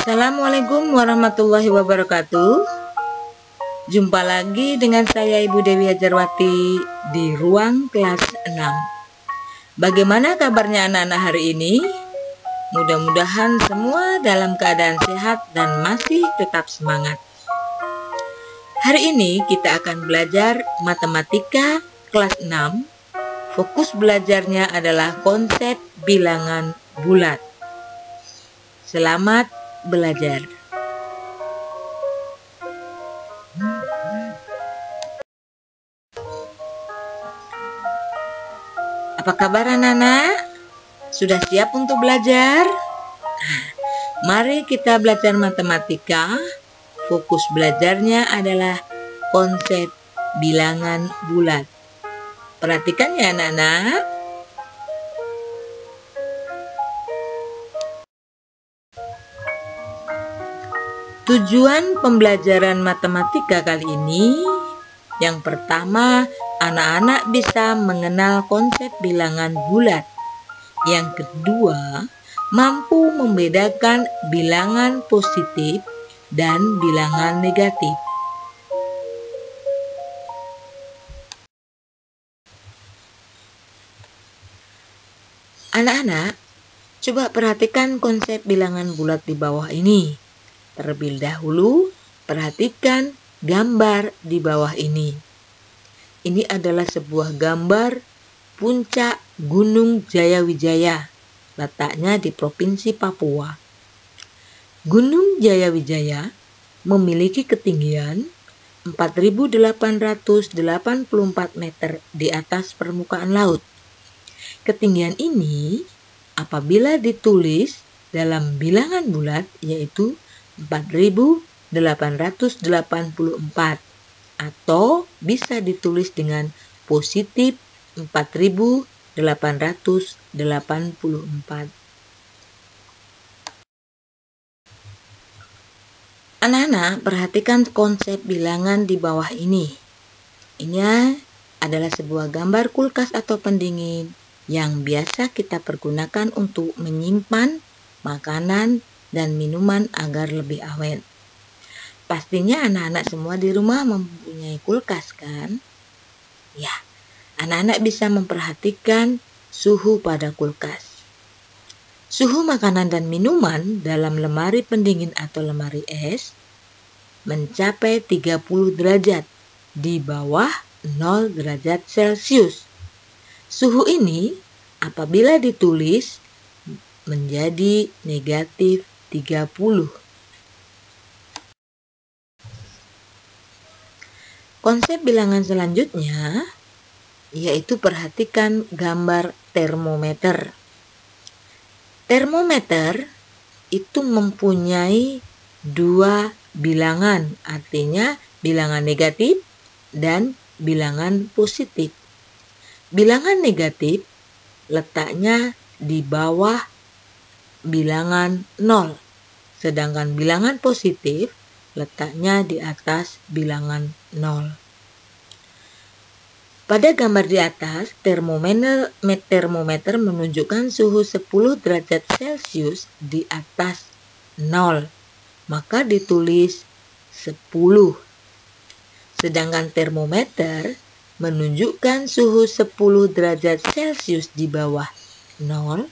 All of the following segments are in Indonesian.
Assalamualaikum warahmatullahi wabarakatuh. Jumpa lagi dengan saya Ibu Dewi Hajarwati di ruang kelas 6. Bagaimana kabarnya anak-anak hari ini? Mudah-mudahan semua dalam keadaan sehat dan masih tetap semangat. Hari ini kita akan belajar matematika kelas 6. Fokus belajarnya adalah konsep bilangan bulat. Selamat belajar. Apa kabar anak-anak? Sudah siap untuk belajar? Mari kita belajar matematika. Fokus belajarnya adalah konsep bilangan bulat. Perhatikan ya anak-anak. Tujuan pembelajaran matematika kali ini, yang pertama, anak-anak bisa mengenal konsep bilangan bulat. Yang kedua, mampu membedakan bilangan positif dan bilangan negatif. Anak-anak, coba perhatikan konsep bilangan bulat di bawah ini. Terlebih dahulu, perhatikan gambar di bawah ini. Ini adalah sebuah gambar puncak Gunung Jayawijaya, letaknya di Provinsi Papua. Gunung Jayawijaya memiliki ketinggian 4.884 meter di atas permukaan laut. Ketinggian ini apabila ditulis dalam bilangan bulat yaitu 4.884 atau bisa ditulis dengan positif 4.884. Anak-anak, perhatikan konsep bilangan di bawah ini. Ini adalah sebuah gambar kulkas atau pendingin yang biasa kita pergunakan untuk menyimpan makanan dan minuman agar lebih awet. Pastinya anak-anak semua di rumah mempunyai kulkas kan? Ya, anak-anak bisa memperhatikan suhu pada kulkas. Suhu makanan dan minuman dalam lemari pendingin atau lemari es mencapai 30 derajat di bawah 0 derajat Celcius. Suhu ini apabila ditulis menjadi negatif 30. Konsep bilangan selanjutnya yaitu perhatikan gambar termometer. Termometer itu mempunyai dua bilangan, artinya bilangan negatif dan bilangan positif. Bilangan negatif letaknya di bawah bilangan 0. Sedangkan bilangan positif letaknya di atas bilangan 0. Pada gambar di atas, termometer menunjukkan suhu 10 derajat Celcius di atas 0. Maka ditulis 10. Sedangkan termometer menunjukkan suhu 10 derajat Celcius di bawah 0.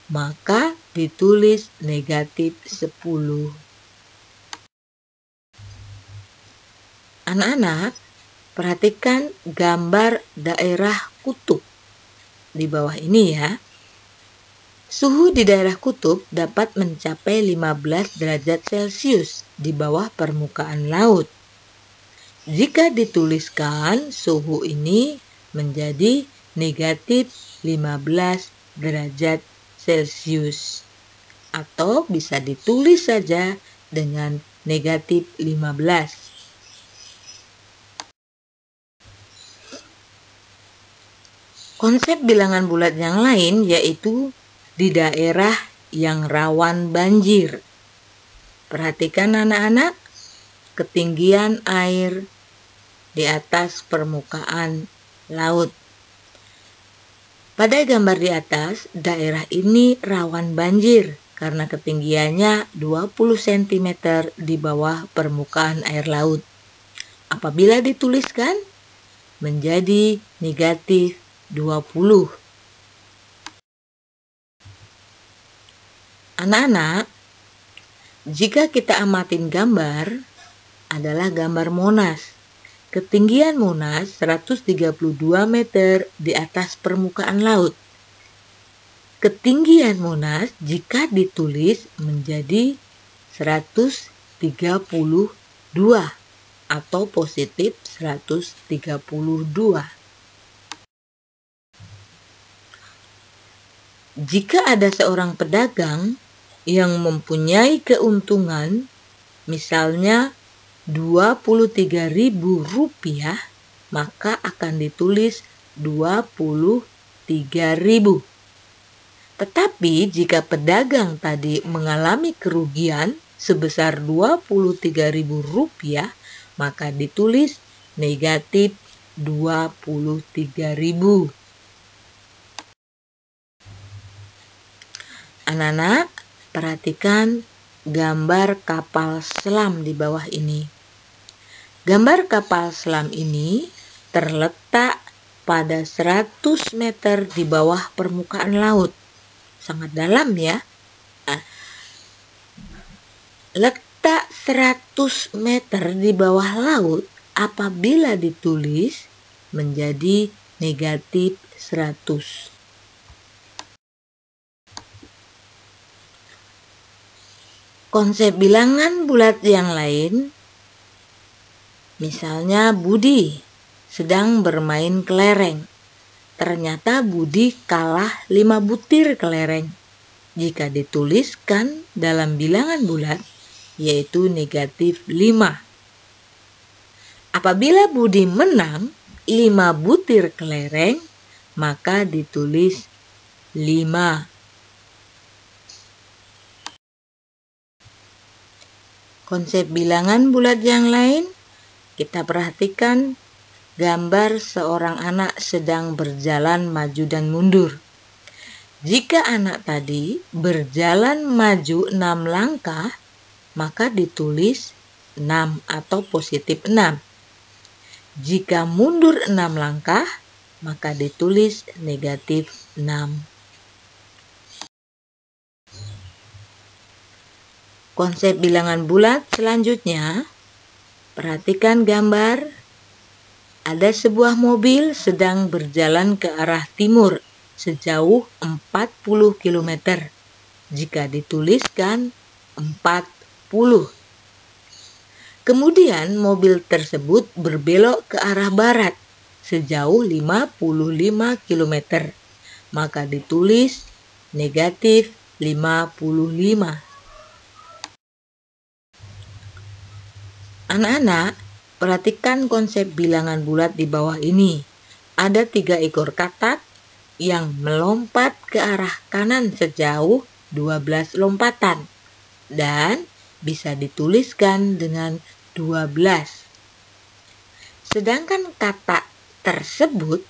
Maka ditulis negatif 10. Anak-anak, perhatikan gambar daerah kutub di bawah ini ya. Suhu di daerah kutub dapat mencapai 15 derajat Celcius di bawah permukaan laut. Jika dituliskan suhu ini menjadi negatif 15 derajat Celcius atau bisa ditulis saja dengan negatif 15. Konsep bilangan bulat yang lain yaitu di daerah yang rawan banjir. Perhatikan anak-anak, ketinggian air di atas permukaan laut. Pada gambar di atas, daerah ini rawan banjir karena ketinggiannya 20 cm di bawah permukaan air laut. Apabila dituliskan menjadi negatif 20. Anak-anak, jika kita amatin gambar, adalah gambar Monas. Ketinggian Monas 132 meter di atas permukaan laut. Ketinggian Monas jika ditulis menjadi 132 atau positif 132. Jika ada seorang pedagang yang mempunyai keuntungan, misalnya Rp23.000, maka akan ditulis 23.000. Tetapi jika pedagang tadi mengalami kerugian sebesar Rp23.000, maka ditulis negatif 23.000. Anak-anak, perhatikan gambar kapal selam di bawah ini. Gambar kapal selam ini terletak pada 100 meter di bawah permukaan laut. Sangat dalam ya. Letak 100 meter di bawah laut apabila ditulis menjadi negatif 100. Konsep bilangan bulat yang lain, misalnya Budi sedang bermain kelereng. Ternyata Budi kalah 5 butir kelereng. Jika dituliskan dalam bilangan bulat, yaitu negatif 5. Apabila Budi menang 5 butir kelereng, maka ditulis 5. Konsep bilangan bulat yang lain, kita perhatikan gambar seorang anak sedang berjalan maju dan mundur. Jika anak tadi berjalan maju 6 langkah, maka ditulis 6 atau positif 6. Jika mundur 6 langkah, maka ditulis negatif 6. Konsep bilangan bulat selanjutnya, perhatikan gambar. Ada sebuah mobil sedang berjalan ke arah timur sejauh 40 km. Jika dituliskan 40. Kemudian mobil tersebut berbelok ke arah barat sejauh 55 km. Maka ditulis negatif 55. Anak-anak, perhatikan konsep bilangan bulat di bawah ini. Ada 3 ekor katak yang melompat ke arah kanan sejauh 12 lompatan. Dan bisa dituliskan dengan 12. Sedangkan katak tersebut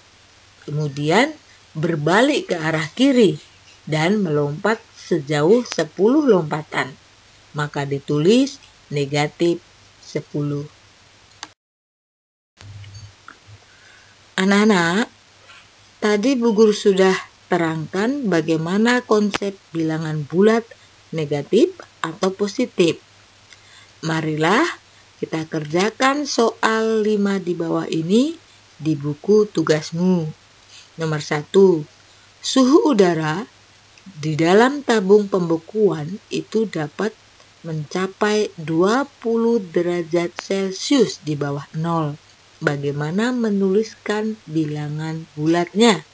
kemudian berbalik ke arah kiri dan melompat sejauh 10 lompatan. Maka ditulis negatif 10. Anak-anak, tadi Bu Guru sudah terangkan bagaimana konsep bilangan bulat negatif atau positif. Marilah kita kerjakan soal 5 di bawah ini di buku tugasmu. Nomor 1, suhu udara di dalam tabung pembekuan itu dapat mencapai 20 derajat Celcius di bawah 0. Bagaimana menuliskan bilangan bulatnya?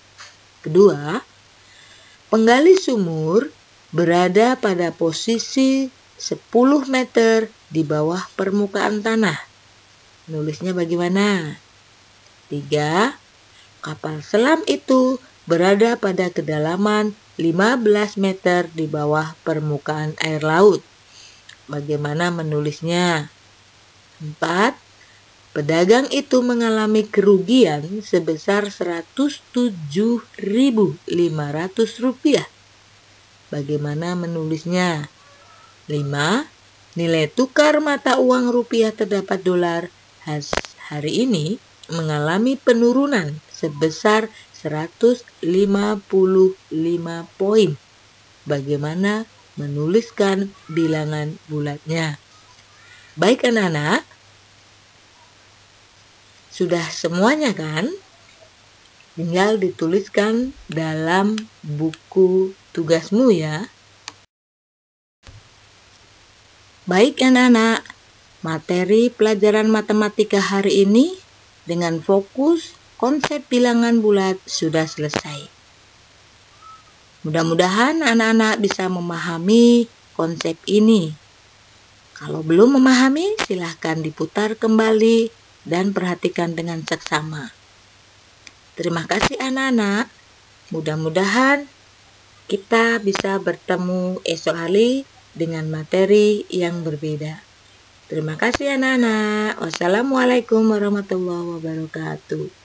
Kedua, penggali sumur berada pada posisi 10 meter di bawah permukaan tanah. Nulisnya bagaimana? 3, kapal selam itu berada pada kedalaman 15 meter di bawah permukaan air laut. Bagaimana menulisnya? 4. Pedagang itu mengalami kerugian sebesar Rp107.500. bagaimana menulisnya. 5. Nilai tukar mata uang rupiah terdapat dolar hari ini mengalami penurunan sebesar 155 poin. Bagaimana menuliskan bilangan bulatnya. Baik anak-anak, sudah semuanya kan? Tinggal dituliskan dalam buku tugasmu ya. Baik anak-anak, materi pelajaran matematika hari ini dengan fokus konsep bilangan bulat sudah selesai. Mudah-mudahan anak-anak bisa memahami konsep ini. Kalau belum memahami, silahkan diputar kembali dan perhatikan dengan seksama. Terima kasih anak-anak. Mudah-mudahan kita bisa bertemu esok hari dengan materi yang berbeda. Terima kasih anak-anak. Wassalamualaikum warahmatullahi wabarakatuh.